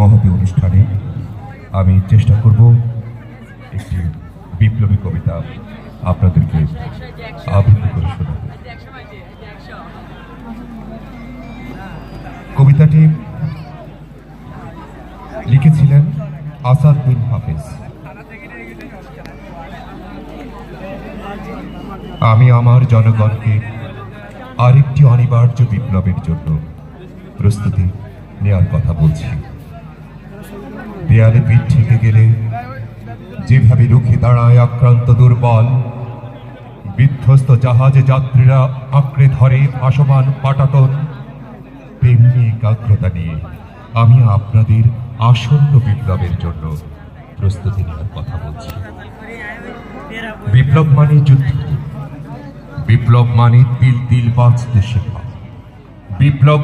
মহতী অনুষ্ঠানে আমি চেষ্টা করব একটি বিপ্লবী কবিতা আপনাদেরকে আবৃত্তি করে শোনাব। কবিতাটি লিখেছিলেন আসাদ বিন হাফেজ। আমি আমার জনগণকে আরেকটি অনিবার্য বিপ্লবের জন্য প্রস্তুতি নেওয়ার কথা বলছি। দেয়ালে পিঠ থেকে গেলে যেভাবে রুখে দাঁড়ায় আক্রান্ত দুর্বল, বিধ্বস্ত জাহাজে যাত্রীরা আঁকড়ে ধরে ভাসমান পাটাতন, তেমনি একাগ্রতা নিয়ে আমি আপনাদের আসন্ন বিপ্লবের জন্য প্রস্তুতি নেওয়ার কথা বলছি। বিপ্লব মানে যুদ্ধ, বিপ্লব মানে তিল তিল বাঁচতে শেখা, বিপ্লব